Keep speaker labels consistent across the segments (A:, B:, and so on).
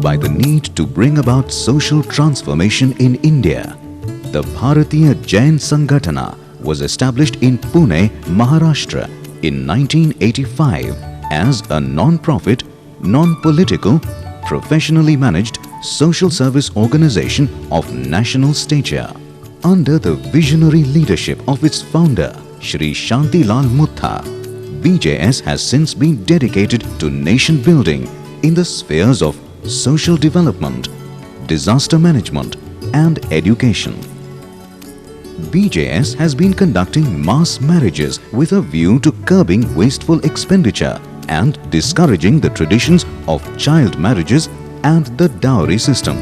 A: by the need to bring about social transformation in India, the Bharatiya Jain Sanghatan was established in Pune, Maharashtra in 1985 as a non-profit, non-political, professionally managed social service organization of national stature. Under the visionary leadership of its founder, Sri Shanthilalji Muttha, BJS has since been dedicated to nation building in the spheres of social development, disaster management and education. BJS has been conducting mass marriages with a view to curbing wasteful expenditure and discouraging the traditions of child marriages and the dowry system.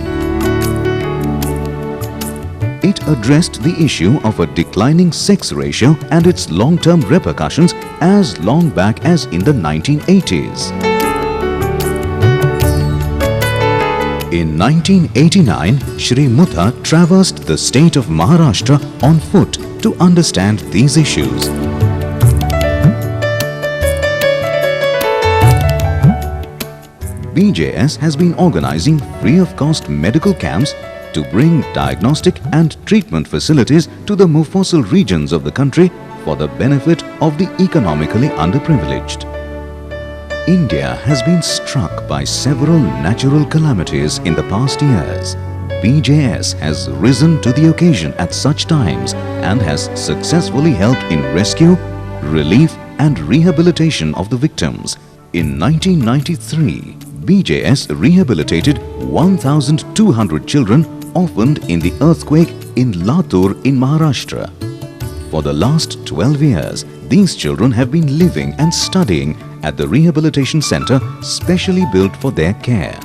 A: It addressed the issue of a declining sex ratio and its long-term repercussions as long back as in the 1980s. In 1989, Shri Muttha traversed the state of Maharashtra on foot to understand these issues. BJS has been organizing free-of-cost medical camps to bring diagnostic and treatment facilities to the Mufossil regions of the country for the benefit of the economically underprivileged. India has been struck by several natural calamities in the past years. BJS has risen to the occasion at such times and has successfully helped in rescue, relief and rehabilitation of the victims. In 1993, BJS rehabilitated 1,200 children orphaned in the earthquake in Latur in Maharashtra. For the last 12 years, these children have been living and studying at the rehabilitation center specially built for their care.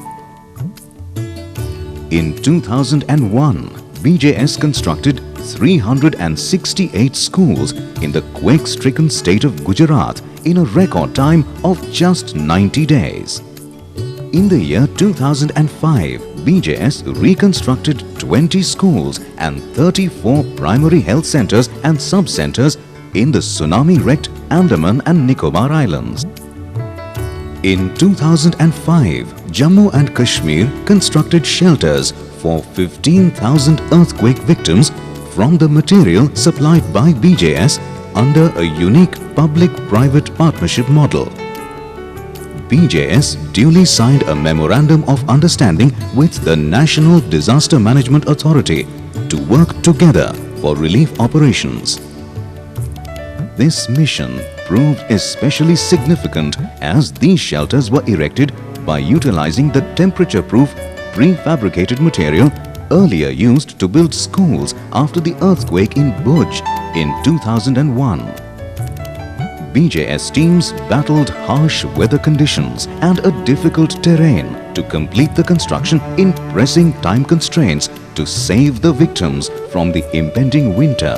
A: In 2001, BJS constructed 368 schools in the quake-stricken state of Gujarat in a record time of just 90 days. In the year 2005, BJS reconstructed 20 schools and 34 primary health centers and sub-centers in the tsunami-wrecked Andaman and Nicobar Islands. In 2005, Jammu and Kashmir constructed shelters for 15,000 earthquake victims from the material supplied by BJS under a unique public-private partnership model. BJS duly signed a Memorandum of Understanding with the National Disaster Management Authority to work together for relief operations. This mission proved especially significant as these shelters were erected by utilizing the temperature-proof prefabricated material earlier used to build schools after the earthquake in Bhuj in 2001. BJS teams battled harsh weather conditions and a difficult terrain to complete the construction in pressing time constraints to save the victims from the impending winter.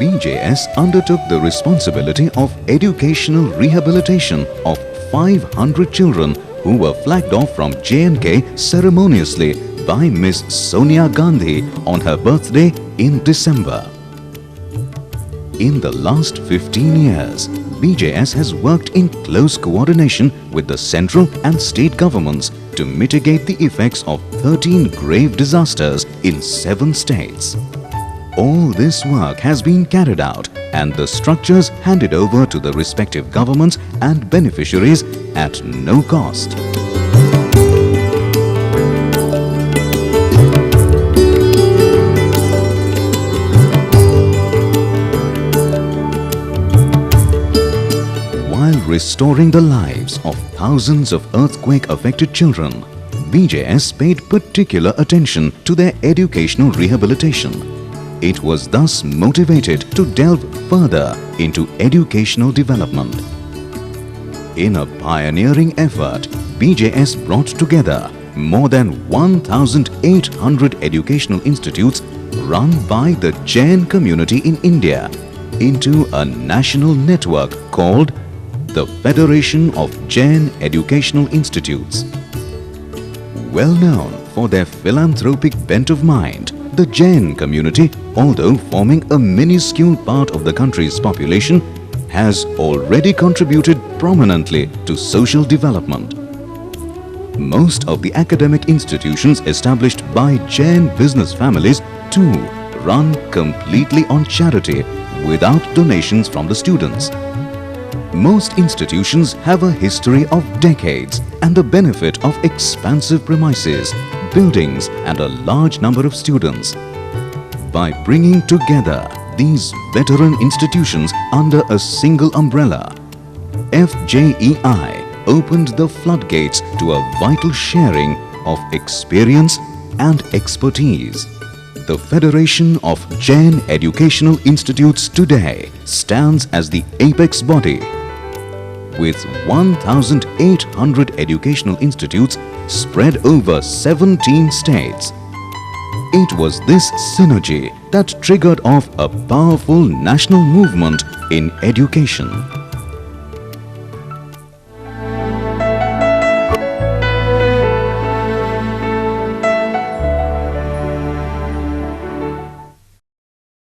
A: BJS undertook the responsibility of educational rehabilitation of 500 children who were flagged off from J&K ceremoniously by Miss Sonia Gandhi on her birthday in December. In the last 15 years, BJS has worked in close coordination with the central and state governments to mitigate the effects of 13 grave disasters in 7 states. All this work has been carried out and the structures handed over to the respective governments and beneficiaries at no cost. While restoring the lives of thousands of earthquake-affected children, BJS paid particular attention to their educational rehabilitation. It was thus motivated to delve further into educational development. In a pioneering effort, BJS brought together more than 1,800 educational institutes run by the Jain community in India into a national network called the Federation of Jain Educational Institutes. Well known for their philanthropic bent of mind, the Jain community, although forming a minuscule part of the country's population, has already contributed prominently to social development. most of the academic institutions established by Jain business families too run completely on charity without donations from the students. Most institutions have a history of decades and the benefit of expansive premises, buildings and a large number of students. By bringing together these veteran institutions under a single umbrella, FJEI opened the floodgates to a vital sharing of experience and expertise. The Federation of Jain Educational Institutes today stands as the apex body. With 1,800 educational institutes spread over 17 states. It was this synergy that triggered off a powerful national movement in education.